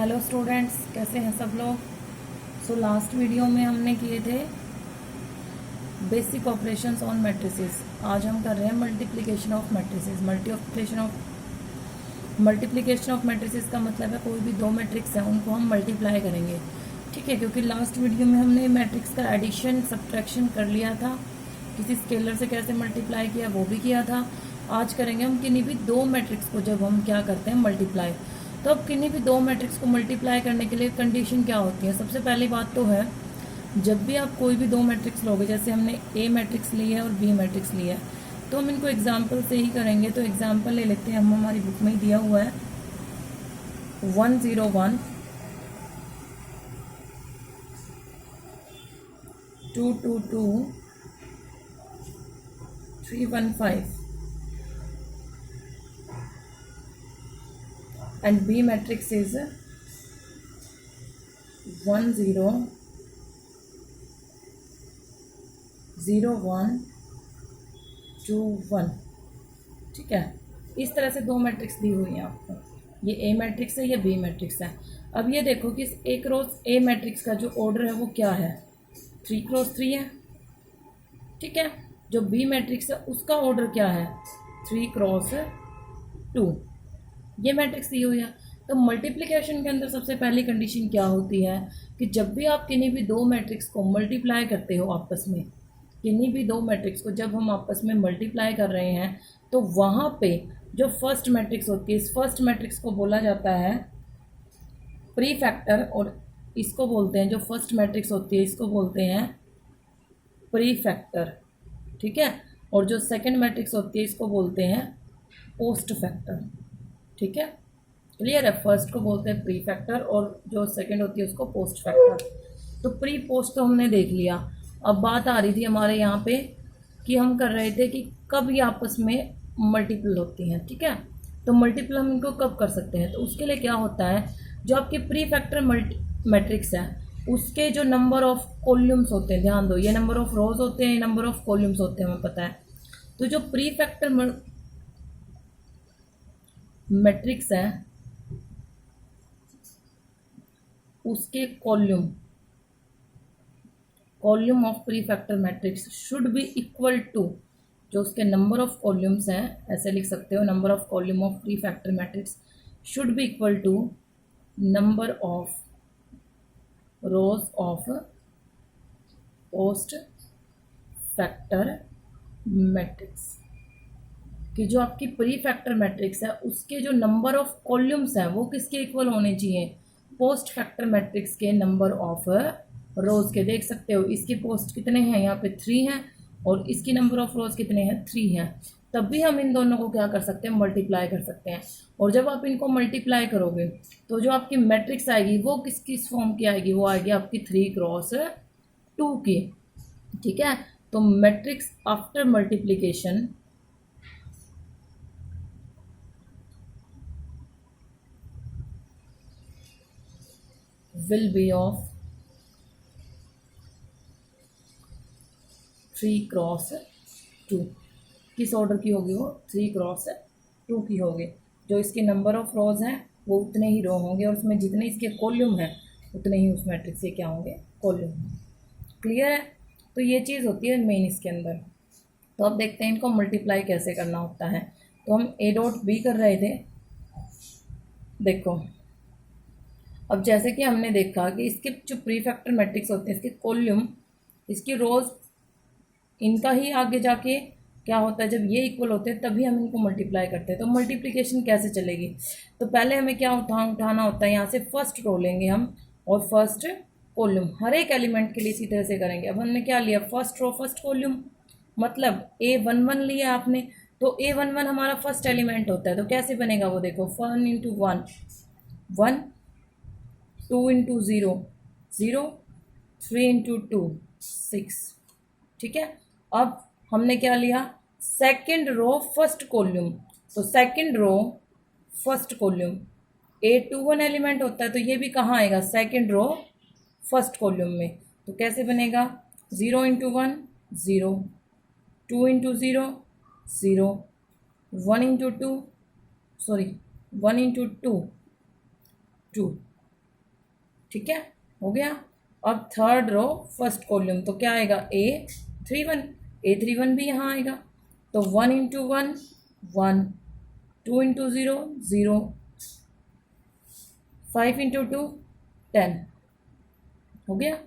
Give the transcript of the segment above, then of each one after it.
Hello students, कैसे हैं सब लोग। सो लास्ट वीडियो में हमने किए थे बेसिक ऑपरेशंस ऑन मैट्रिसेस। आज हम कर रहे हैं multiplication of matrices. Multiplication of matrices का मतलब है कोई भी दो मैट्रिक्स हैं उनको हम मल्टीप्लाई करेंगे, ठीक है। क्योंकि लास्ट वीडियो में हमने मैट्रिक्स का एडिशन सब्ट्रैक्शन कर लिया था, किसी स्केलर से कैसे मल्टीप्लाई किया वो भी किया था। आज करेंगे हम किन्हीं भी दो मैट्रिक्स को जब हम क्या करते हैं मल्टीप्लाई। तो अब किन्हीं भी दो मैट्रिक्स को मल्टीप्लाई करने के लिए कंडीशन क्या होती है। सबसे पहली बात तो है, जब भी आप कोई भी दो मैट्रिक्स लोगे, जैसे हमने ए मैट्रिक्स ली है और बी मैट्रिक्स लिया है, तो हम इनको एग्जाम्पल से ही करेंगे। तो एग्जाम्पल ले लेते हैं, हम हमारी बुक में ही दिया हुआ है 101 222 315 and B matrix is 1 0 0 1 2 1, ठीक है। इस तरह से दो मैट्रिक्स दी हुई हैं आपको। ये ए मैट्रिक्स है, ये बी मैट्रिक्स है। अब ये देखो कि इस ए क्रॉस ए मैट्रिक्स का जो ऑर्डर है वो क्या है, 3 क्रॉस 3 है, ठीक है। जो बी मैट्रिक्स है उसका ऑर्डर क्या है, 3 क्रॉस 2। ये मैट्रिक्स दी हुई है। तो मल्टीप्लिकेशन के अंदर सबसे पहली कंडीशन क्या होती है कि जब भी आप किन्हीं भी दो मैट्रिक्स को मल्टीप्लाई करते हो आपस में, किन्हीं भी दो मैट्रिक्स को जब हम आपस में मल्टीप्लाई कर रहे हैं, तो वहाँ पे जो फर्स्ट मैट्रिक्स होती है, इस फर्स्ट मैट्रिक्स को बोला जाता है प्री फैक्टर, और इसको बोलते हैं, जो फर्स्ट मैट्रिक्स होती है इसको बोलते हैं प्री फैक्टर, ठीक है। और जो सेकंड मैट्रिक्स होती है इसको बोलते हैं पोस्ट फैक्टर, ठीक है। क्लियर है, फर्स्ट को बोलते हैं प्री फैक्टर और जो सेकंड होती है उसको पोस्ट फैक्टर। तो प्री पोस्ट तो हमने देख लिया। अब बात आ रही थी हमारे यहाँ पे कि हम कर रहे थे कि कब ये आपस में मल्टीपल होती हैं, ठीक है। तो मल्टीपल हम इनको कब कर सकते हैं, तो उसके लिए क्या होता है, जो आपके प्री फैक्टर मैट्रिक्स है उसके जो नंबर ऑफ कॉलम्स होते हैं, ध्यान दो, ये नंबर ऑफ रोज होते हैं, ये नंबर ऑफ कॉलम्स होते हैं, हमें पता है। तो जो प्री फैक्टर मैट्रिक्स है उसके column of pre factor matrix should be equal to, जो उसके नंबर ऑफ कॉलम्स हैं, ऐसे लिख सकते हो, number of column of pre factor matrix should be equal to number of rows of post factor matrix. कि जो आपकी प्री फैक्टर मैट्रिक्स है उसके जो नंबर ऑफ कॉलम्स हैं वो किसके इक्वल होने चाहिए, पोस्ट फैक्टर मैट्रिक्स के नंबर ऑफ रोज के। देख सकते हो इसकी पोस्ट कितने हैं, यहाँ पे 3 हैं, और इसकी नंबर ऑफ रोज कितने हैं, 3 हैं। तब भी हम इन दोनों को क्या कर सकते हैं, मल्टीप्लाई कर सकते हैं। और जब आप इनको मल्टीप्लाई करोगे तो जो आपकी मैट्रिक्स आएगी वो किस फॉर्म की आएगी, वो आएगी आपकी 3 क्रॉस 2 की, ठीक है। तो matrix after multiplication will be of 3 cross 2। किस ऑर्डर की होगी वो, 3 क्रॉस 2 की होगी। जो इसके नंबर ऑफ रोज हैं वो उतने ही रो होंगे, और उसमें जितने इसके कॉलम हैं उतने ही उस मैट्रिक्स के क्या होंगे, कॉलम। क्लियर है। तो ये चीज़ होती है मेन इसके अंदर। तो अब देखते हैं इनको मल्टीप्लाई कैसे करना होता है। तो हम ए डॉट बी कर रहे थे, देखो। अब जैसे कि हमने देखा कि इसके जो प्री फैक्टर मैट्रिक्स होते हैं, इसके कॉलम, इसकी रोज, इनका ही आगे जाके क्या होता है, जब ये इक्वल होते हैं तभी हम इनको मल्टीप्लाई करते हैं। तो मल्टीप्लिकेशन कैसे चलेगी, तो पहले हमें क्या उठाना होता है, यहाँ से फर्स्ट रो लेंगे हम और फर्स्ट कॉलम, हर एक एलिमेंट के लिए इसी तरह से करेंगे। अब हमने क्या लिया, फर्स्ट रो फर्स्ट कॉलम, मतलब A11 लिया आपने, तो A11 हमारा फर्स्ट एलिमेंट होता है। तो कैसे बनेगा वो देखो, 1 इंटू 1 1, 2 इंटू 0 0, 3 इंटू 2 6, ठीक है। अब हमने क्या लिया, सेकंड रो फर्स्ट कॉलम, तो second row first column A21 element होता है, तो ये भी कहाँ आएगा, सेकंड रो फर्स्ट कॉलम में। तो कैसे बनेगा, 0 इंटू 1 0, 2 इंटू 0 0, 1 इंटू 2 1 इंटू 2 2, ठीक है, हो गया। अब थर्ड रो फर्स्ट कॉलम, तो क्या आएगा A31, A31 भी यहाँ आएगा। तो 1 इंटू 1 1, 2 इंटू 0 0, 5 इंटू 2 10, हो गया।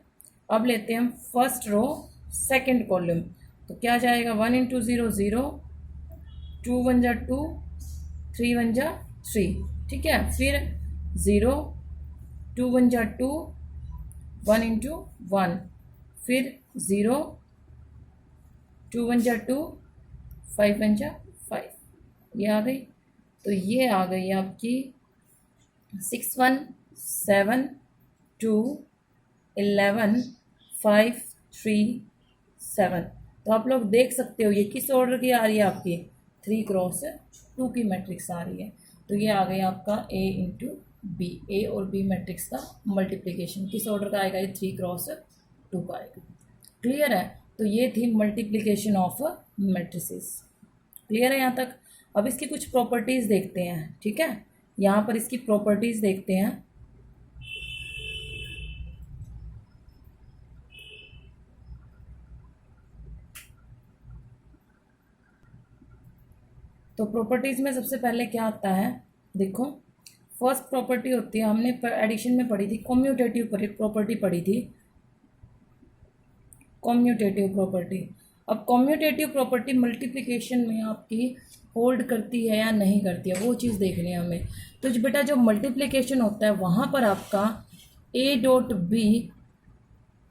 अब लेते हैं हम फर्स्ट रो सेकंड कॉलम, तो क्या जाएगा 1 इंटू 0 0, 2 1 जा 2, 3 1 जा 3, ठीक है। फिर 0, 2 1 जा 2, 1 इंटू 1, फिर 0, 2 1 जा 2, 5 1 जा 5, ये आ गई। तो ये आ गई आपकी 6 1 7 2 11 5 3 7। तो आप लोग देख सकते हो ये किस ऑर्डर की आ रही है आपकी, 3x2 की मैट्रिक्स आ रही है। तो ये आ गई आपका A इंटू बी, ए और बी मैट्रिक्स का मल्टीप्लिकेशन किस ऑर्डर का आएगा, ये 3x2 का आएगा। क्लियर है। तो ये थी मल्टीप्लिकेशन ऑफ मैट्रिसेस। क्लियर है यहाँ तक। अब इसकी कुछ प्रॉपर्टीज़ देखते हैं, ठीक है। यहाँ पर इसकी प्रॉपर्टीज़ देखते हैं। तो प्रॉपर्टीज़ में सबसे पहले क्या आता है, देखो फर्स्ट प्रॉपर्टी होती है, हमने एडिशन में पढ़ी थी, कम्यूटेटिव प्रॉपर्टी पढ़ी थी, कम्यूटेटिव प्रॉपर्टी। अब कम्यूटेटिव प्रॉपर्टी मल्टीप्लिकेशन में आपकी होल्ड करती है या नहीं करती है, वो चीज़ देखनी है हमें। तो बेटा जो मल्टीप्लिकेशन होता है वहाँ पर आपका A dot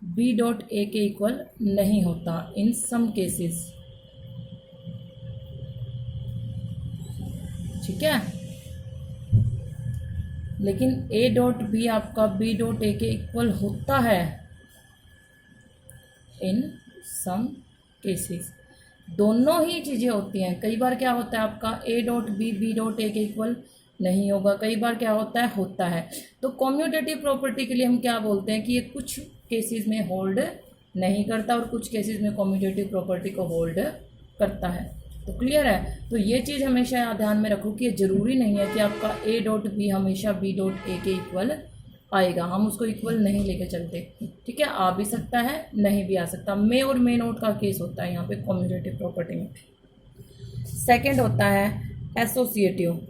B dot A के इक्वल नहीं होता इन सम केसेस, ठीक है। लेकिन A डॉट B आपका B डॉट A के इक्वल होता है इन सम केसेस। दोनों ही चीज़ें होती हैं। कई बार क्या होता है आपका A dot B dot A के इक्वल नहीं होगा, कई बार क्या होता है। तो कम्यूटेटिव प्रॉपर्टी के लिए हम क्या बोलते हैं कि ये कुछ केसेस में होल्ड नहीं करता और कुछ केसेस में कम्यूटेटिव प्रॉपर्टी को होल्ड करता है। तो क्लियर है। तो ये चीज़ हमेशा ध्यान में रखो कि ये ज़रूरी नहीं है कि आपका A डॉट B हमेशा B डॉट A के इक्वल आएगा, हम उसको इक्वल नहीं लेके चलते, ठीक है। आ भी सकता है, नहीं भी आ सकता। मे और मे नोट का केस होता है यहाँ पे कम्यूटेटिव प्रॉपर्टी में। सेकंड होता है associative.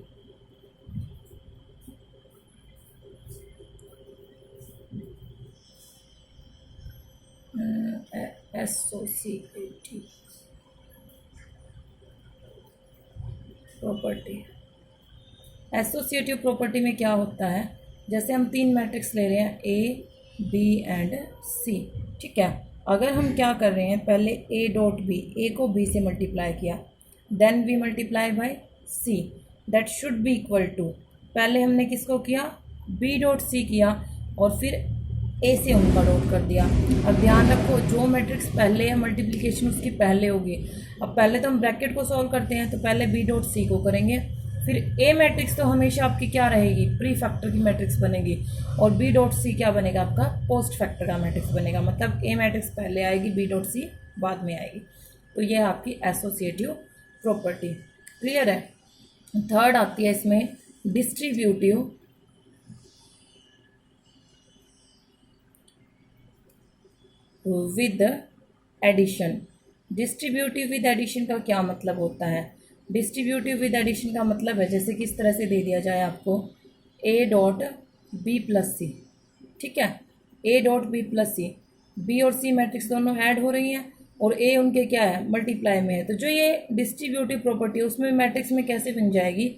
Associative property, associative property में क्या होता है, जैसे हम 3 मैट्रिक्स ले रहे हैं A B एंड C, ठीक है। अगर हम क्या कर रहे हैं, पहले A डॉट B, A को B से मल्टीप्लाई किया, then B multiply by C, that should be equal to, पहले हमने किसको किया, B डॉट C किया और फिर A से उनका डॉट कर दिया। अब ध्यान रखो जो मैट्रिक्स पहले है मल्टीप्लिकेशन उसकी पहले होगी। अब पहले तो हम ब्रैकेट को सॉल्व करते हैं, तो पहले B डॉट C को करेंगे, फिर A मैट्रिक्स तो हमेशा आपकी क्या रहेगी, प्री फैक्टर की मैट्रिक्स बनेगी, और B डॉट C क्या बनेगा आपका, पोस्ट फैक्टर का मैट्रिक्स बनेगा। मतलब A मैट्रिक्स पहले आएगी, B डॉट C बाद में आएगी। तो यह है आपकी एसोसिएटिव प्रॉपर्टी। क्लियर है। थर्ड आती है इसमें distributive with addition. Distributive with addition का क्या मतलब होता है, डिस्ट्रीब्यूटिव विद एडिशन का मतलब है जैसे कि इस तरह से दे दिया जाए आपको A dot B plus C, ठीक है। A dot B plus C, B और C मैट्रिक्स दोनों ऐड हो रही हैं और A उनके क्या है, मल्टीप्लाई में है। तो जो ये डिस्ट्रीब्यूटिव प्रॉपर्टी है उसमें मैट्रिक्स में कैसे बन जाएगी,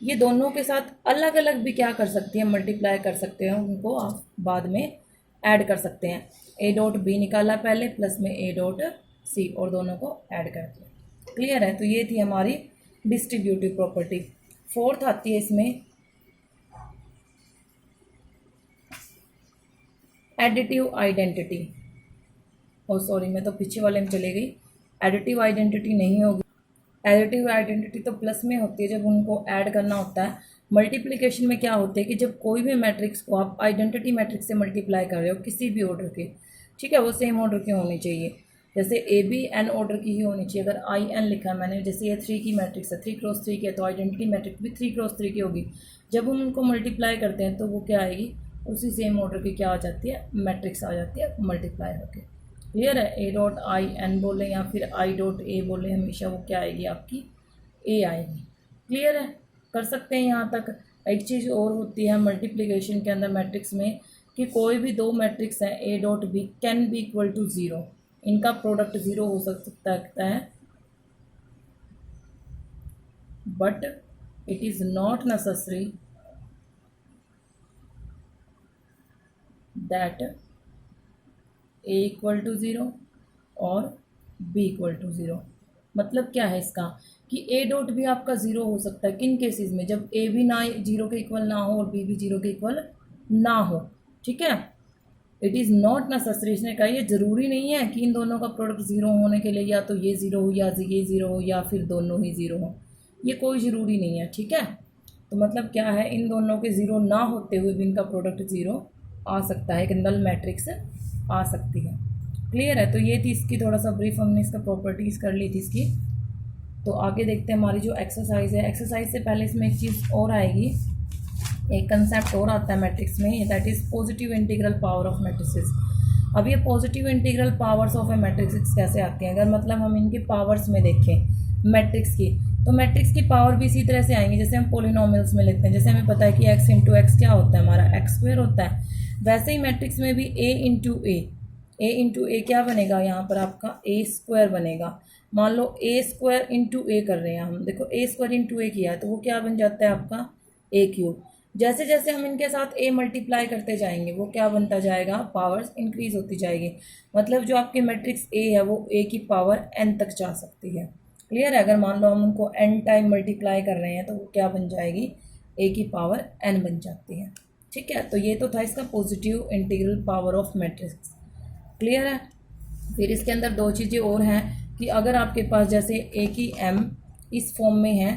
ये दोनों के साथ अलग अलग भी क्या कर सकती है, मल्टीप्लाई कर सकते हैं, उनको आप बाद में ऐड कर सकते हैं। A डॉट B निकाला पहले प्लस में A डॉट C और दोनों को ऐड कर दिया। क्लियर है। तो ये थी हमारी डिस्ट्रीब्यूटिव प्रॉपर्टी। फोर्थ आती है इसमें एडिटिव आइडेंटिटी। ओ सॉरी, मैं तो पीछे वाले में चले गई। एडिटिव आइडेंटिटी नहीं होगी, एडिटिव आइडेंटिटी तो प्लस में होती है जब उनको ऐड करना होता है। मल्टीप्लिकेशन में क्या होता है कि जब कोई भी मैट्रिक्स को आप आइडेंटिटी मैट्रिक्स से मल्टीप्लाई कर रहे हो किसी भी ऑर्डर के, ठीक है, वो सेम ऑर्डर की होनी चाहिए। जैसे ए बी एन ऑर्डर की ही होनी चाहिए। अगर आई एन लिखा है मैंने, जैसे ये 3 की मैट्रिक्स है, 3x3 की है, तो आइडेंटिटी मैट्रिक्स भी 3x3 की होगी। जब हम उनको मल्टीप्लाई करते हैं तो वो क्या आएगी, उसी सेम ऑर्डर की क्या आ जाती है, मैट्रिक्स आ जाती है मल्टीप्लाई होके। क्लियर है। ए डॉट आई एन बोले या फिर आई डॉट ए बोले, हमेशा वो क्या आएगी आपकी, ए आएगी। क्लियर है, कर सकते हैं यहाँ तक। एक चीज़ और होती है मल्टीप्लिकेशन के अंदर मैट्रिक्स में, कि कोई भी दो मैट्रिक्स हैं A dot B can be equal to zero, इनका प्रोडक्ट ज़ीरो हो सकता है, but it is not necessary that A equal to zero और बी इक्वल टू ज़ीरो। मतलब क्या है इसका, कि ए डॉट भी आपका ज़ीरो हो सकता है किन केसेस में, जब ए भी ना जीरो के इक्वल ना हो और बी भी जीरो के इक्वल ना हो। ठीक है, इट इज़ नॉट नेसेसरी, इसने कहा ये ज़रूरी नहीं है कि इन दोनों का प्रोडक्ट ज़ीरो होने के लिए या तो ये ज़ीरो हो या ये ज़ीरो हो या फिर दोनों ही ज़ीरो हो, ये कोई ज़रूरी नहीं है। ठीक है, तो मतलब क्या है, इन दोनों के ज़ीरो ना होते हुए भी इनका प्रोडक्ट ज़ीरो आ सकता है, एक नल मैट्रिक्स आ सकती है। क्लियर है, तो ये थी इसकी थोड़ा सा ब्रीफ, हमने इसका प्रॉपर्टीज़ कर ली थी इसकी। तो आगे देखते हैं हमारी जो एक्सरसाइज है। एक्सरसाइज से पहले इसमें एक चीज़ और आएगी, एक कंसेप्ट और आता है मैट्रिक्स में, that is positive integral power of matrices. अब ये positive integral powers of A matrix कैसे आती हैं, अगर मतलब हम इनके पावर्स में देखें मैट्रिक्स की, तो मैट्रिक्स की पावर भी इसी तरह से आएंगी जैसे हम पोलिनोमियल्स में लिखते हैं। जैसे हमें पता है कि x इंटू एक्स क्या होता है, हमारा एक्स स्क्वायर होता है, वैसे ही मैट्रिक्स में भी a इंटू ए क्या बनेगा, यहाँ पर आपका a स्क्वायर बनेगा। मान लो a स्क्वायर इंटू ए कर रहे हैं हम, देखो a स्क्वायर इंटू ए किया है तो वो क्या बन जाता है आपका a क्यूब। जैसे जैसे हम इनके साथ a मल्टीप्लाई करते जाएंगे वो क्या बनता जाएगा, पावर्स इंक्रीज होती जाएगी। मतलब जो आपकी मैट्रिक्स a है वो a की पावर n तक जा सकती है। क्लियर है, अगर मान लो हम उनको n टाइम मल्टीप्लाई कर रहे हैं तो वो क्या बन जाएगी, a की पावर n बन जाती है। ठीक है, तो ये तो था इसका positive integral power of matrix. Clear है, फिर इसके अंदर दो चीज़ें और हैं कि अगर आपके पास जैसे a की m इस फॉर्म में है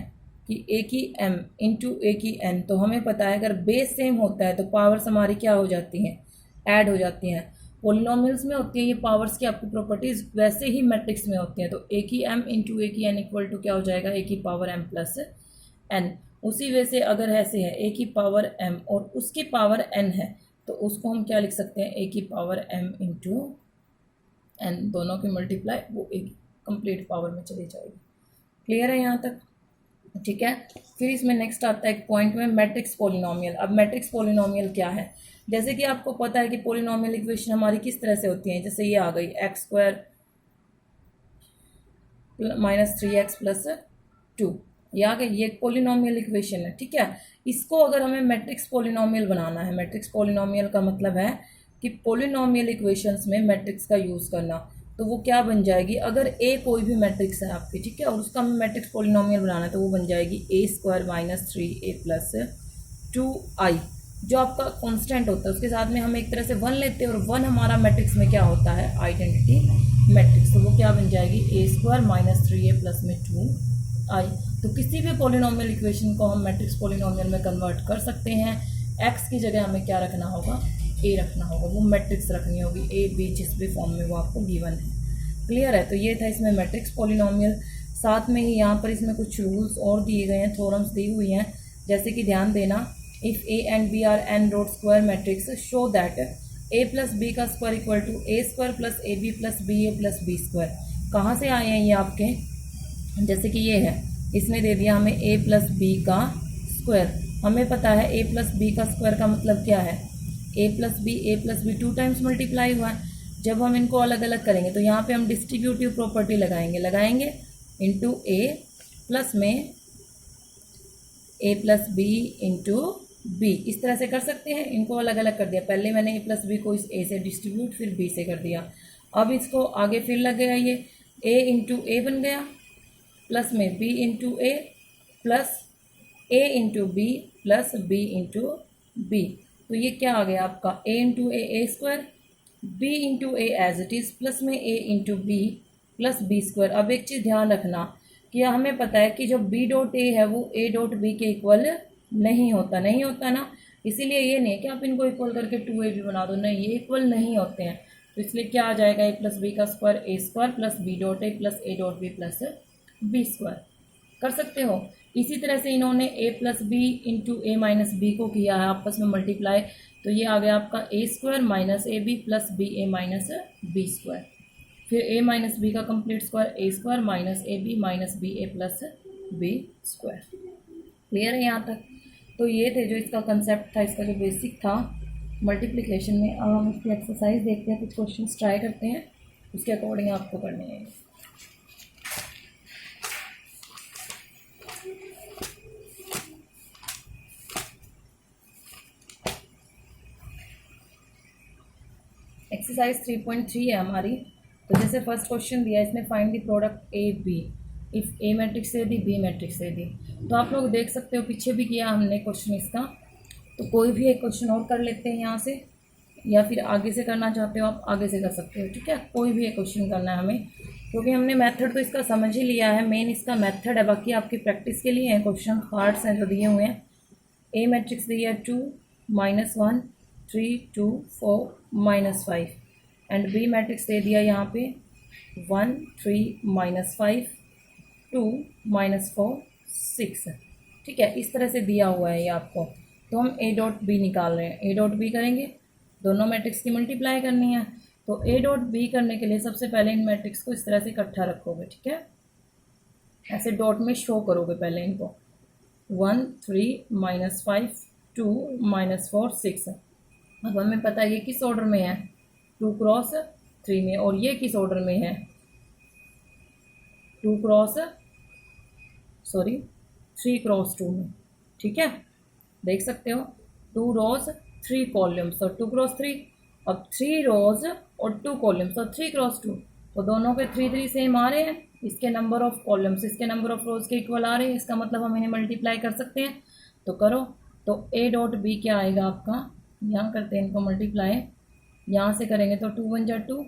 कि a की m इंटू a की n, तो हमें पता है अगर बेस सेम होता है तो पावर्स हमारी क्या हो जाती हैं, ऐड हो जाती हैं। पोलिनोमियल्स में होती है ये पावर्स की आपकी प्रॉपर्टीज़, वैसे ही मैट्रिक्स में होती हैं। तो a की m इंटू a की n इक्वल टू क्या हो जाएगा, a की पावर m प्लस n। उसी वे से अगर ऐसे है a की पावर m और उसकी पावर n है तो उसको हम क्या लिख सकते हैं, a की पावर m इंटू n, दोनों की मल्टीप्लाई वो एक कंप्लीट पावर में चली जाएगी। क्लियर है यहाँ तक। ठीक है, फिर इसमें नेक्स्ट आता है एक पॉइंट में मैट्रिक्स पोलिनोमियल। अब मैट्रिक्स पोलिनोमियल क्या है, जैसे कि आपको पता है कि पोलिनोमियल इक्वेशन हमारी किस तरह से होती है, जैसे ये आ गई x square minus 3x plus 2, ये आ गई, ये एक पोलिनोमियल इक्वेशन है। ठीक है, इसको अगर हमें मैट्रिक्स पोलिनोमियल बनाना है, मैट्रिक्स पोलिनोमियल का मतलब है कि पोलिनोमियल इक्वेशंस में मैट्रिक्स का यूज़ करना, तो वो क्या बन जाएगी, अगर a कोई भी मैट्रिक्स है आपकी, ठीक है, और उसका हमें मैट्रिक्स पोलिनोमियल बनाना है तो वो बन जाएगी a square minus 3a plus 2i, जो आपका कांस्टेंट होता है उसके साथ में हम एक तरह से 1 लेते हैं और 1 हमारा मैट्रिक्स में क्या होता है, आइडेंटिटी मैट्रिक्स, तो वो क्या बन जाएगी a square minus 3a plus में 2i। तो किसी भी पोलिनोमियल इक्वेशन को हम मैट्रिक्स पोलिनोमियल में कन्वर्ट कर सकते हैं। x की जगह हमें क्या रखना होगा, a रखना होगा, वो मैट्रिक्स रखनी होगी a b जिस भी फॉर्म में वो आपको गिवन है। क्लियर है, तो ये था इसमें मैट्रिक्स पोलिनोमियल। साथ में ही यहाँ पर इसमें कुछ रूल्स और दिए गए हैं, थ्योरम्स दी हुई हैं, जैसे कि ध्यान देना, if a and b are n dot square matrix show that a plus B का square equal to a square plus A B plus B A plus B square. कहाँ से आए हैं ये आपके, जैसे कि ये है, इसने दे दिया हमें a प्लस बी का स्क्वायर, हमें पता है a प्लस बी का स्क्वायर का मतलब क्या है, a plus B 2 times multiply हुआ है। जब हम इनको अलग अलग करेंगे तो यहाँ पे हम डिस्ट्रीब्यूटिव प्रॉपर्टी लगाएंगे इंटू a प्लस में a plus B into B, इस तरह से कर सकते हैं। इनको अलग अलग कर दिया, पहले मैंने a प्लस बी को इस a से डिस्ट्रीब्यूट फिर b से कर दिया। अब इसको आगे फिर लग गया, ये a इंटू ए बन गया प्लस में b into A plus a into B plus b into B, तो ये क्या आ गया आपका a into A square, b into A as it is plus में a into B plus B square. अब एक चीज़ ध्यान रखना कि हमें पता है कि जो b डॉट ए है वो a डॉट बी के इक्वल नहीं होता ना, इसीलिए ये नहीं है कि आप इनको इक्वल करके 2a भी बना दो, नहीं, ये इक्वल नहीं होते हैं। तो इसलिए क्या आ जाएगा, a प्लस बी का square a square plus b dot A plus a dot B plus B square. कर सकते हो, इसी तरह से इन्होंने a plus B into A minus B को किया है आपस में मल्टीप्लाई, तो ये आ गया आपका A square minus A B plus B A minus B square. फिर a माइनस बी का complete square A square minus A B minus B A plus B square. Clear है यहाँ तक? तो ये थे जो इसका कंसेप्ट था, इसका जो बेसिक था मल्टीप्लिकेशन में। अब हम इसकी एक्सरसाइज देखते हैं, कुछ क्वेश्चंस ट्राई करते हैं, उसके अकॉर्डिंग आपको करने हैं। एक्सरसाइज 3.3 है हमारी। तो जैसे फर्स्ट क्वेश्चन दिया, इसमें find the product A B if A matrix से दी बी मैट्रिक्स से दी। तो आप लोग देख सकते हो पीछे भी किया हमने क्वेश्चन इसका, तो कोई भी एक क्वेश्चन और कर लेते हैं यहाँ से, या फिर आगे से करना चाहते हो आप आगे से कर सकते हो, ठीक है। कोई भी एक क्वेश्चन करना है हमें, क्योंकि हमने मेथड तो इसका समझ ही लिया है, मेन इसका मेथड है, बाकी आपकी प्रैक्टिस के लिए हैं क्वेश्चन, पार्ट्स हैं जो दिए हुए हैं। ए मैट्रिक्स दिया है 2 -1 3 2 4 -5 एंड बी मैट्रिक्स दे दिया यहाँ पे 1 3 -5 2 -4 6, ठीक है। इस तरह से दिया हुआ है ये आपको। तो हम ए डॉट बी निकाल रहे हैं, ए डॉट बी करेंगे, दोनों मैट्रिक्स की मल्टीप्लाई करनी है। तो ए डॉट बी करने के लिए सबसे पहले इन मैट्रिक्स को इस तरह से इकट्ठा रखोगे, ठीक है, ऐसे डॉट में शो करोगे पहले इनको, 1 3 -5 2 -4 6। अब हमें पता है ये किस ऑर्डर में है, 2 क्रॉस 3 में, और ये किस ऑर्डर में है, 3 क्रॉस 2 में, ठीक है। देख सकते हो 2 रोज 3 कॉलम्स और 2 क्रॉस 3। अब 3 रोज और 2 कॉलम्स और 3 क्रॉस 2, तो दोनों के 3 3 सेम आ रहे हैं, इसके नंबर ऑफ कॉलम्स इसके नंबर ऑफ रोज के इक्वल आ रहे हैं, इसका मतलब हम इन्हें मल्टीप्लाई कर सकते हैं। तो करो, तो ए डॉट बी क्या आएगा आपका, यहाँ करते हैं इनको मल्टीप्लाई, यहाँ से करेंगे तो 2 1 = 2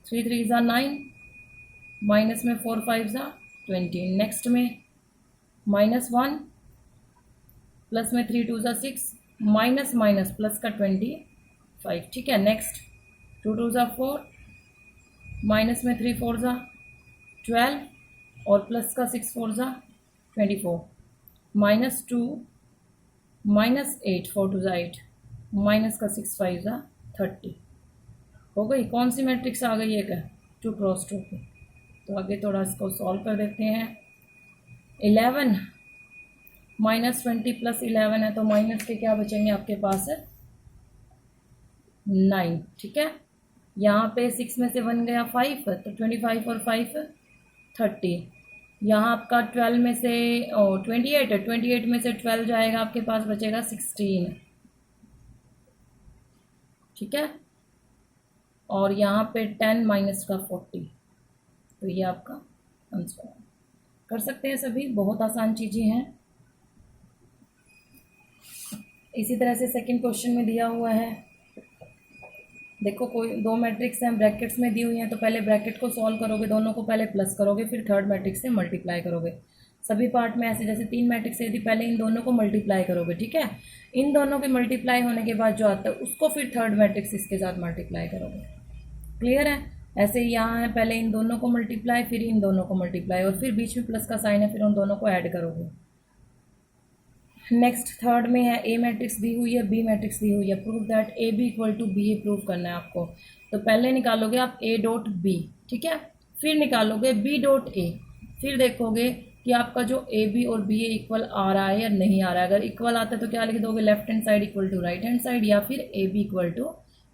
3 3 = 9 माइनस में 4 5 = 20, नेक्स्ट में -1 प्लस में 3 2 = 6 माइनस माइनस प्लस का 25, ठीक है। नेक्स्ट 2 2 = 4 माइनस में 3 4 = 12 और प्लस का 6 4 = 24 -2 -8 4 2 = 8 माइनस का 6 5 = 30 हो गई। कौन सी मैट्रिक्स आ गई है क्या, 2 क्रॉस 2 की। तो आगे थोड़ा इसको सॉल्व कर देते हैं। 11 -20 + 11 है, तो माइनस के क्या बचेंगे आपके पास, 9, ठीक है। यहाँ पे 6 में से 1 गया 5, तो 25 और 5 30। यहाँ आपका 12 में से 28 है, 28 में से 12 जाएगा, आपके पास बचेगा 16, ठीक है। और यहाँ पे 10 माइनस का 40, तो ये आपका आंसर है। कर सकते हैं सभी, बहुत आसान चीज़ें हैं। इसी तरह से सेकंड क्वेश्चन में दिया हुआ है, देखो कोई 2 मैट्रिक्स हैं, ब्रैकेट्स में दी हुई हैं, तो पहले ब्रैकेट को सॉल्व करोगे, दोनों को पहले प्लस करोगे, फिर थर्ड मैट्रिक्स से मल्टीप्लाई करोगे। सभी पार्ट में ऐसे, जैसे 3 मैट्रिक्स है, पहले इन दोनों को मल्टीप्लाई करोगे, ठीक है। इन दोनों के मल्टीप्लाई होने के बाद जो आता है उसको फिर थर्ड मैट्रिक्स इसके साथ मल्टीप्लाई करोगे। क्लियर है? ऐसे ही यहाँ है, पहले इन दोनों को मल्टीप्लाई, फिर इन दोनों को मल्टीप्लाई, और फिर बीच में प्लस का साइन है, फिर उन दोनों को ऐड करोगे। नेक्स्ट थर्ड में है ए मैट्रिक्स दी हुई है, बी मैट्रिक्स दी हुई है, prove that A B equal to B A prove करना है आपको। तो पहले निकालोगे आप ए डॉट बी, ठीक है, फिर निकालोगे बी डॉट ए, फिर देखोगे कि आपका जो ए बी और बी ए इक्वल आ रहा है या नहीं आ रहा है। अगर इक्वल आता है तो क्या लिख दोगे, left hand side equal to right hand side, या फिर A B equal to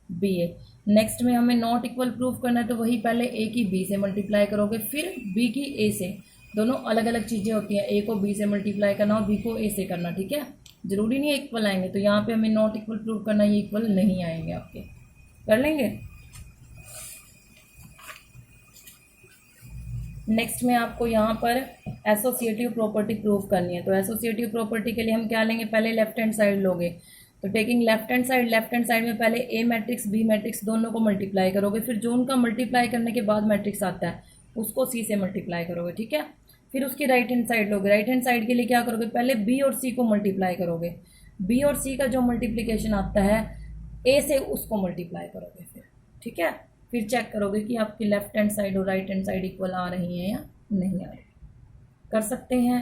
B A. Next में हमें नॉट इक्वल प्रूव करना है, तो वही पहले ए की बी से मल्टीप्लाई करोगे, फिर बी की ए से। दोनों अलग अलग चीज़ें होती हैं, ए को बी से मल्टीप्लाई करना और बी को ए से करना, ठीक है। जरूरी नहीं है इक्वल आएंगे, तो यहाँ पे हमें नॉट इक्वल प्रूव करना, ये इक्वल नहीं आएंगे आपके, कर लेंगे। नेक्स्ट में आपको यहाँ पर एसोसिएटिव प्रॉपर्टी प्रूव करनी है। तो एसोसिएटिव प्रॉपर्टी के लिए हम क्या लेंगे, पहले लेफ्ट हैंड साइड लोगे, तो टेकिंग लेफ्ट हैंड साइड में पहले ए मैट्रिक्स बी मैट्रिक्स दोनों को मल्टीप्लाई करोगे, फिर जो उनका मल्टीप्लाई करने के बाद मैट्रिक्स आता है उसको सी से मल्टीप्लाई करोगे, ठीक है। फिर उसकी राइट हैंड साइड लोगे, राइट हैंड साइड के लिए क्या करोगे, पहले बी और सी को मल्टीप्लाई करोगे, बी और सी का जो मल्टीप्लिकेशन आता है ए से उसको मल्टीप्लाई करोगे फिर, ठीक है। फिर चेक करोगे कि आपकी लेफ्ट हैंड साइड और राइट हैंड साइड इक्वल आ रही हैं या नहीं आ रही। कर सकते हैं।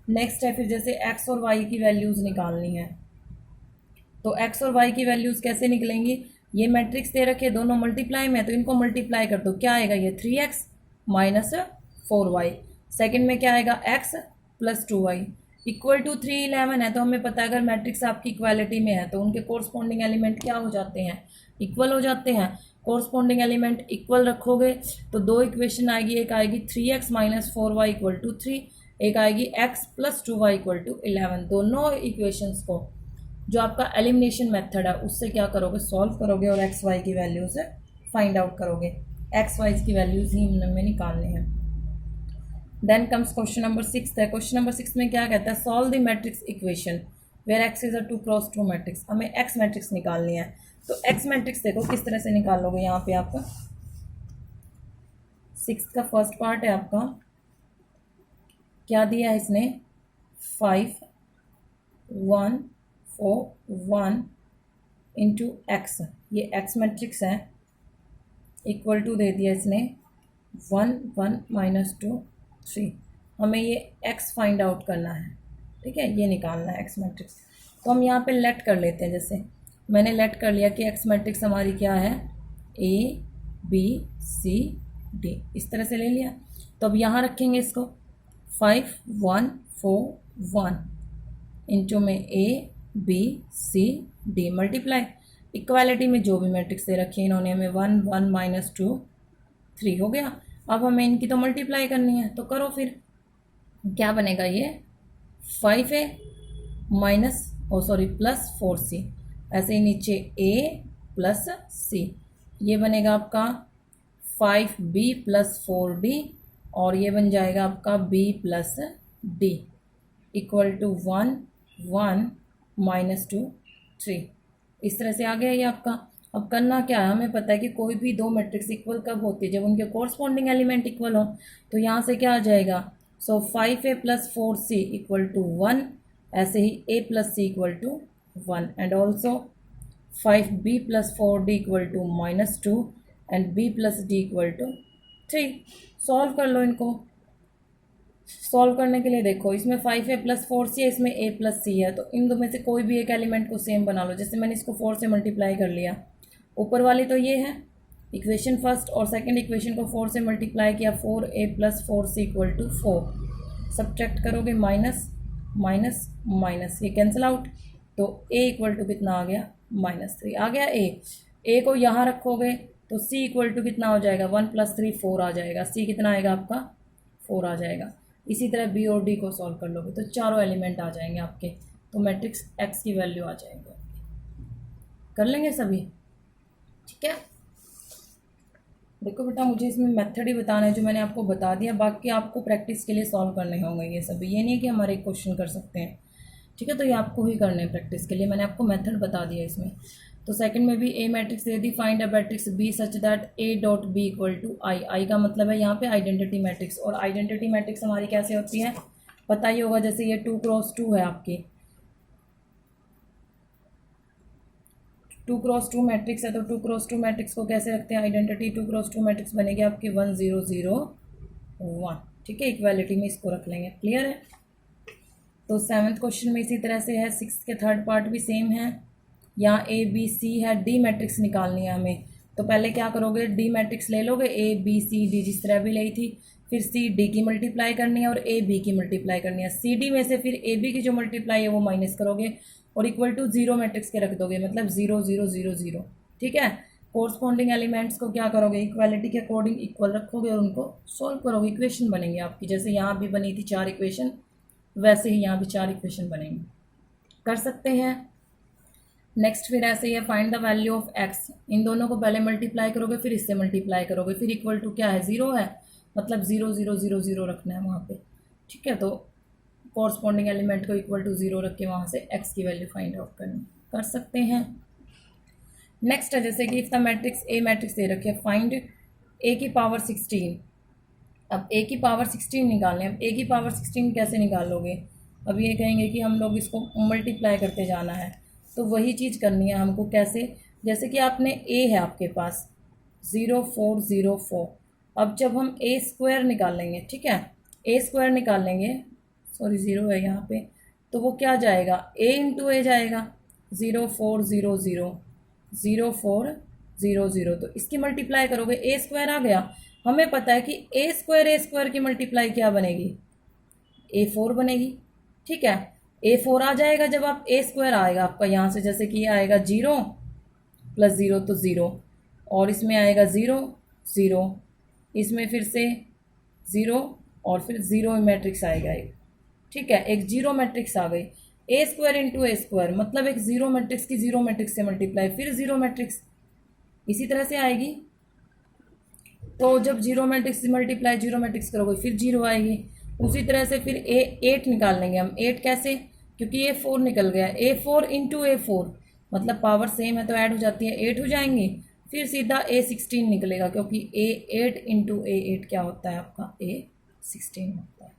नेक्स्ट है फिर जैसे एक्स और वाई की वैल्यूज़ निकालनी है, तो एक्स और वाई की वैल्यूज़ कैसे निकलेंगी? ये मैट्रिक्स दे रखे दोनों मल्टीप्लाई में, तो इनको मल्टीप्लाई कर दो, क्या आएगा ये 3x माइनस 4y। सेकेंड में क्या आएगा x plus 2y equal to 311 है। तो हमें पता है अगर मैट्रिक्स आपकी इक्वालिटी में है तो उनके कोरस्पॉन्डिंग एलिमेंट क्या हो जाते हैं? इक्वल हो जाते हैं। कोरस्पॉन्डिंग एलिमेंट इक्वल रखोगे तो दो इक्वेशन आएगी, एक आएगी 3x minus 4y equal to 3, एक आएगी x plus 2y equal to 11। दोनों इक्वेशंस को जो आपका एलिमिनेशन मेथड है उससे क्या करोगे? सॉल्व करोगे और एक्स वाई की वैल्यूज़ फाइंड आउट करोगे। एक्स वाई की वैल्यूज़ ही हमें निकालने हैं। देन कम्स क्वेश्चन नंबर 6 है। क्वेश्चन नंबर 6 में क्या कहता है? Solve the matrix equation where X is a 2x2 matrix. हमें एक्स मैट्रिक्स निकालनी है। तो एक्स मैट्रिक्स देखो किस तरह से निकालोगे। यहाँ पे आपका 6 का फर्स्ट पार्ट है आपका, क्या दिया है इसने? 5 1 4 1 इंटू एक्स, ये एक्स मैट्रिक्स है, इक्वल टू दे दिया इसने 1 1 माइनस 2 3। हमें ये एक्स फाइंड आउट करना है, ठीक है, ये निकालना है एक्स मैट्रिक्स। तो हम यहाँ पे लेट कर लेते हैं। जैसे मैंने लेट कर लिया कि एक्स मैट्रिक्स हमारी क्या है? ए बी सी डी, इस तरह से ले लिया। तो अब यहाँ रखेंगे इसको 5 1 4 1 इंटू में A B C D multiply equality में जो भी मैट्रिक्स दे रखी है इन्होंने हमें 1 1 माइनस 2 3 हो गया। अब हमें इनकी तो मल्टीप्लाई करनी है, तो करो फिर। क्या बनेगा ये? 5a माइनस प्लस 4c, ऐसे ही नीचे a प्लस c, ये बनेगा आपका 5b प्लस 4d, और ये बन जाएगा आपका b plus d equal to 1 1 minus 2 3। इस तरह से आ गया ये आपका। अब करना क्या है? हमें पता है कि कोई भी दो मैट्रिक्स इक्वल कब होती है? जब उनके कोरस्पॉन्डिंग एलिमेंट इक्वल हो। तो यहाँ से क्या आ जाएगा? सो 5a plus 4c equal to 1, ऐसे ही a plus c equal to 1, and also 5b plus 4d equal to minus 2 and b plus d equal to 3। Solve कर लो इनको। सॉल्व करने के लिए देखो, इसमें 5a प्लस 4c है, इसमें a प्लस c है, तो इन दो में से कोई भी एक एलिमेंट को सेम बना लो। जैसे मैंने इसको 4 से मल्टीप्लाई कर लिया, ऊपर वाली तो ये है इक्वेशन फर्स्ट, और सेकंड इक्वेशन को 4 से मल्टीप्लाई किया, 4a plus 4c equal to 4। Subtract करोगे माइनस माइनस माइनस, ये कैंसिल आउट, तो a इक्वल टू कितना आ गया? -3 आ गया। a को यहाँ रखोगे तो c इक्वल टू कितना हो जाएगा? 1 प्लस 3 4 आ जाएगा। c कितना आएगा आपका? 4 आ जाएगा। इसी तरह b और d को सॉल्व कर लोगे तो चारों एलिमेंट आ जाएंगे आपके, तो मैट्रिक्स x की वैल्यू आ जाएगी। कर लेंगे सभी, ठीक है। देखो बेटा, मुझे इसमें मेथड ही बताना है जो मैंने आपको बता दिया, बाकी आपको प्रैक्टिस के लिए सॉल्व करने होंगे ये सभी। ये नहीं कि हमारे एक क्वेश्चन कर सकते हैं, ठीक है, तो ये आपको ही करने हैं प्रैक्टिस के लिए। मैंने आपको मेथड बता दिया इसमें। तो सेकंड में भी ए मैट्रिक्स दे दी, find a matrix B such that A dot B equal to I. I का मतलब है यहाँ पे आइडेंटिटी मैट्रिक्स, और आइडेंटिटी मैट्रिक्स हमारी कैसे होती है पता ही होगा। जैसे ये 2x2 है आपकी, 2x2 मैट्रिक्स है, तो 2x2 मैट्रिक्स को कैसे रखते हैं आइडेंटिटी? 2x2 मैट्रिक्स बनेगी आपकी 1 0 0 1, ठीक है, इक्वालिटी में इसको रख लेंगे। क्लियर है। तो 7th क्वेश्चन में इसी तरह से है, 6th के थर्ड पार्ट भी सेम है। यहाँ ए बी सी है, डी मैट्रिक्स निकालनी है हमें। तो पहले क्या करोगे? डी मैट्रिक्स ले लोगे, ए बी सी डी जिस तरह भी ली थी, फिर सी डी की मल्टीप्लाई करनी है और ए बी की मल्टीप्लाई करनी है। सी डी में से फिर ए बी की जो मल्टीप्लाई है वो माइनस करोगे और इक्वल टू 0 मैट्रिक्स के रख दोगे, मतलब 0 0 0 0, ठीक है। कोरस्पॉन्डिंग एलिमेंट्स को क्या करोगे? इक्वालिटी के अकॉर्डिंग इक्वल रखोगे और उनको सॉल्व करोगे। इक्वेशन बनेंगे आपकी, जैसे यहाँ भी बनी थी 4 इक्वेशन, वैसे ही यहाँ भी 4 इक्वेशन बनेंगे। कर सकते हैं। नेक्स्ट फिर ऐसे ही है, find the value of x. इन दोनों को पहले मल्टीप्लाई करोगे, फिर इससे मल्टीप्लाई करोगे, फिर इक्वल टू क्या है? 0 है, मतलब 0 0 0 0 रखना है वहाँ पे, ठीक है। तो कॉरस्पॉन्डिंग एलिमेंट को इक्वल टू 0 रख के वहाँ से एक्स की वैल्यू फाइंड आउट करनी, कर सकते हैं। नेक्स्ट है जैसे कि if the matrix A matrix दे रखे, फाइंड ए की पावर 16। अब ए की पावर 16 निकालने। अब ए की पावर 16 कैसे निकालोगे? अब ये कहेंगे कि हम लोग इसको मल्टीप्लाई करते जाना है, तो वही चीज़ करनी है हमको। कैसे? जैसे कि आपने ए है आपके पास 0404, अब जब हम ए स्क्वायर निकालेंगे, ठीक है, ए स्क्वायर निकालेंगे, सॉरी 0 है यहाँ पे, तो वो क्या जाएगा, a इंटू ए जाएगा, 0 4 0 0 0 4 0 0, तो इसकी मल्टीप्लाई करोगे ए स्क्वायर आ गया। हमें पता है कि ए स्क्वायर की मल्टीप्लाई क्या बनेगी, A4 बनेगी। ठीक है, A4 आ जाएगा जब आप ए स्क्वायर आएगा आपका यहाँ से, जैसे कि आएगा 0 प्लस 0 तो 0, और इसमें आएगा 0 0, इसमें फिर से 0 और फिर 0 मैट्रिक्स आएगा एक। ठीक है, एक 0 मैट्रिक्स आ गई, ए स्क्वायर इंटू ए स्क्वायर मतलब एक 0 मैट्रिक्स की 0 मैट्रिक्स से मल्टीप्लाई, फिर 0 मैट्रिक्स इसी तरह से आएगी। तो जब 0 मैट्रिक्स से मल्टीप्लाई 0 मैट्रिक्स करोगे फिर 0 आएगी। उसी तरह से फिर A8 निकाल लेंगे हम। 8 कैसे, क्योंकि A4 निकल गया, A4 इंटू A4 मतलब पावर सेम है तो ऐड हो जाती है, 8 हो जाएंगी। फिर सीधा A16 निकलेगा, क्योंकि A8 इंटू A8 क्या होता है आपका, A16 होता है।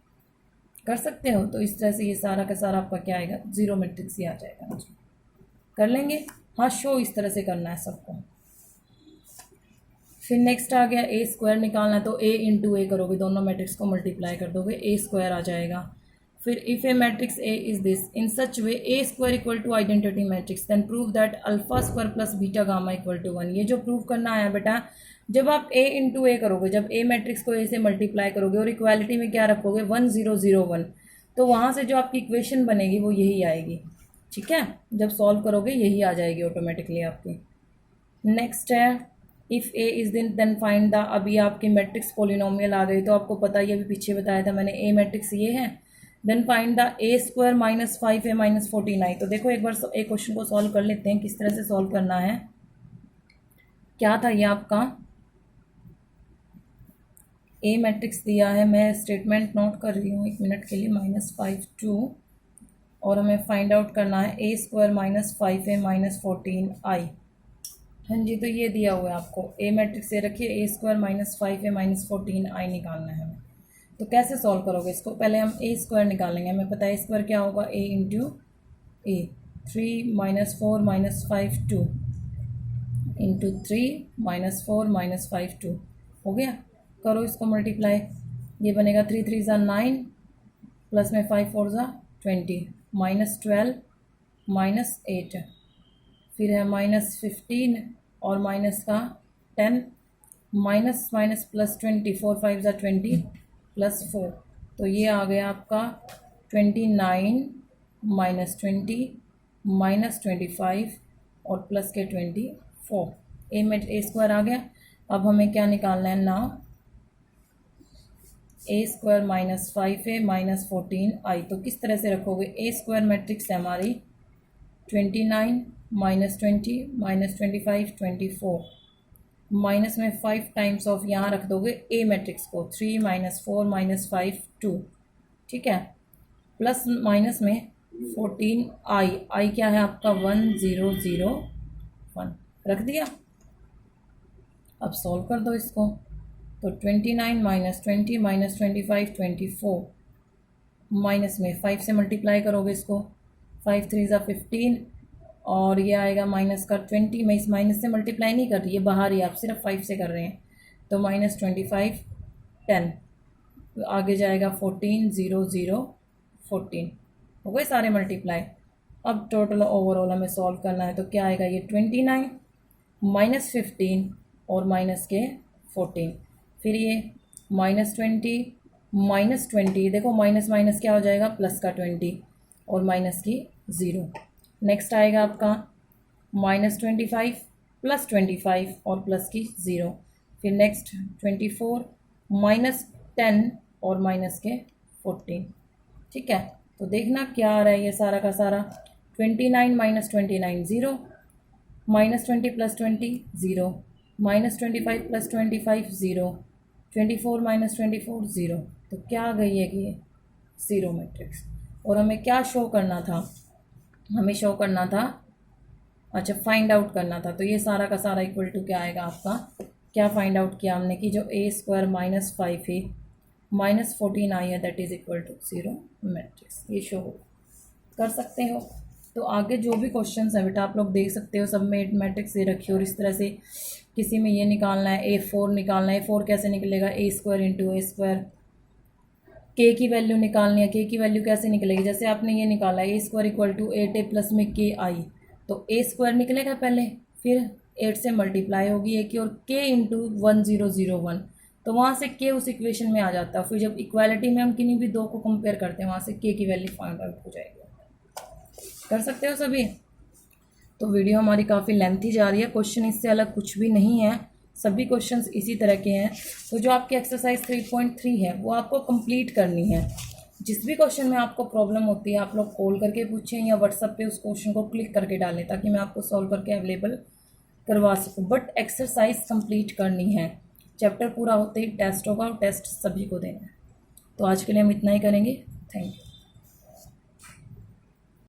कर सकते हो, तो इस तरह से ये सारा का सारा आपका क्या आएगा, 0 मैट्रिक्स ही आ जाएगा। कर लेंगे, हाँ शो इस तरह से करना है सबको। फिर नेक्स्ट आ गया ए स्क्वायर निकालना है, तो ए इंटू ए करोगे, दोनों मैट्रिक्स को मल्टीप्लाई कर दोगे, ए स्क्वायर आ जाएगा। फिर if A matrix A is this in such way A square equal to identity matrix then prove that alpha square plus beta gamma equal to 1। ये जो प्रूव करना है बेटा, जब आप ए इंटू ए करोगे, जब ए मैट्रिक्स को ए से मल्टीप्लाई करोगे और इक्वालिटी में क्या रखोगे 1 0 0 1, तो वहाँ से जो आपकी इक्वेशन बनेगी वो यही आएगी। ठीक है, जब सॉल्व करोगे यही आ जाएगी ऑटोमेटिकली आपकी। नेक्स्ट है if A is then find the, अभी आपकी मैट्रिक्स पोलिनोमियल आ गई, तो आपको पता ही अभी पीछे बताया था मैंने, ए मैट्रिक्स ये है, then find the A square minus 5a minus 14i। तो देखो एक बार एक क्वेश्चन को सॉल्व कर लेते हैं, किस तरह से सॉल्व करना है। क्या था ये आपका, ए मैट्रिक्स दिया है, मैं स्टेटमेंट नोट कर रही हूँ 1 मिनट के लिए, -5 2, और हमें फाइंड आउट करना है ए square minus 5a minus 14i। हाँ जी, तो ये दिया हुआ है आपको, ए मैट्रिक्स से रखिए, ए square minus 5a minus 14i निकालना है हमें। तो कैसे सॉल्व करोगे इसको, पहले हम ए स्क्वायर निकालेंगे। हमें पता है ए स्क्वायर क्या होगा, ए इंटू ए, 3 minus 4 minus 5 2 into 3 minus 4 minus 5 2 हो गया। करो इसको मल्टीप्लाई, ये बनेगा 3 3 ज़ा 9 प्लस में 5 4 ज़ा 20 माइनस 12 माइनस 8, फिर है -15 और माइनस का 10, माइनस माइनस प्लस 20, 4 5 ज़ा 20 प्लस 4, तो ये आ गया आपका 29 माइनस 20 माइनस 25 और प्लस के 24। ए स्क्वायर आ गया। अब हमें क्या निकालना है ना, ए square minus 5a minus 14i। तो किस तरह से रखोगे, ए स्क्वायर मैट्रिक्स है हमारी 29 माइनस 20 माइनस 25 24, माइनस में 5 टाइम्स ऑफ यहाँ रख दोगे ए मैट्रिक्स को, 3 माइनस 4 माइनस 5 2। ठीक है, प्लस माइनस में 14i, आई क्या है आपका 1 0 0 1, रख दिया। अब सॉल्व कर दो इसको, तो 29 माइनस 20 माइनस 25 24, माइनस में 5 से मल्टीप्लाई करोगे इसको, 5 3 ज़ा 15, और ये आएगा माइनस का 20, मैं इस माइनस से मल्टीप्लाई नहीं कर रही, ये बाहर ही, आप सिर्फ 5 से कर रहे हैं, तो माइनस 25 10, आगे जाएगा 14 0 0 14, हो गए सारे मल्टीप्लाई। अब टोटल ओवरऑल हमें सॉल्व करना है, तो क्या आएगा, ये 29 माइनस 15 और माइनस के 14, फिर ये माइनस 20 माइनस 20, देखो माइनस माइनस क्या हो जाएगा, प्लस का 20 और माइनस की 0। नेक्स्ट आएगा आपका -25 प्लस 25 और प्लस की 0, फिर नेक्स्ट 24 माइनस 10 और माइनस के 14। ठीक है, तो देखना क्या आ रहा है ये सारा का सारा, 29 माइनस 29 0, -20 प्लस 20 0, -25 प्लस 25 0, 24 माइनस 24 0। तो क्या आ गई है कि ये 0 मैट्रिक्स। और हमें क्या शो करना था, हमें शो करना था, अच्छा फाइंड आउट करना था, तो ये सारा का सारा इक्वल टू क्या आएगा आपका, क्या फाइंड आउट किया हमने कि जो ए square minus 5a minus 14i है that is equal to 0 matrix, ये शो कर सकते हो। तो आगे जो भी क्वेश्चंस हैं बेटा आप लोग देख सकते हो, सब में मैट्रिक्स दे रखी हो, और इस तरह से किसी में ये निकालना है A4 निकालना है, A4 कैसे निकलेगा, ए स्क्वायर इंटू ए स्क्वायर, के की वैल्यू निकालनी है। के की वैल्यू कैसे निकलेगी, जैसे आपने ये निकाला A square equal to 8a plus में के आई, तो ए स्क्वायर निकलेगा पहले, फिर 8 से मल्टीप्लाई होगी ए की, और के इंटू 1001, तो वहाँ से के उस इक्वेशन में आ जाता है। फिर जब इक्वालिटी में हम किन्हीं भी दो को कंपेयर करते हैं, वहाँ से के की वैल्यू फाइंड आउट हो जाएगी। कर सकते हो सभी। तो वीडियो हमारी काफ़ी लेंथी जा रही है, क्वेश्चन इससे अलग कुछ भी नहीं है, सभी क्वेश्चंस इसी तरह के हैं। तो जो आपकी एक्सरसाइज 3.3 है वो आपको कंप्लीट करनी है। जिस भी क्वेश्चन में आपको प्रॉब्लम होती है आप लोग कॉल करके पूछें या व्हाट्सएप पे उस क्वेश्चन को क्लिक करके डालें, ताकि मैं आपको सॉल्व करके अवेलेबल करवा सकूँ। बट एक्सरसाइज कंप्लीट करनी है, चैप्टर पूरा होते ही टेस्ट होगा और टेस्ट सभी को देना है। तो आज के लिए हम इतना ही करेंगे। Thank you.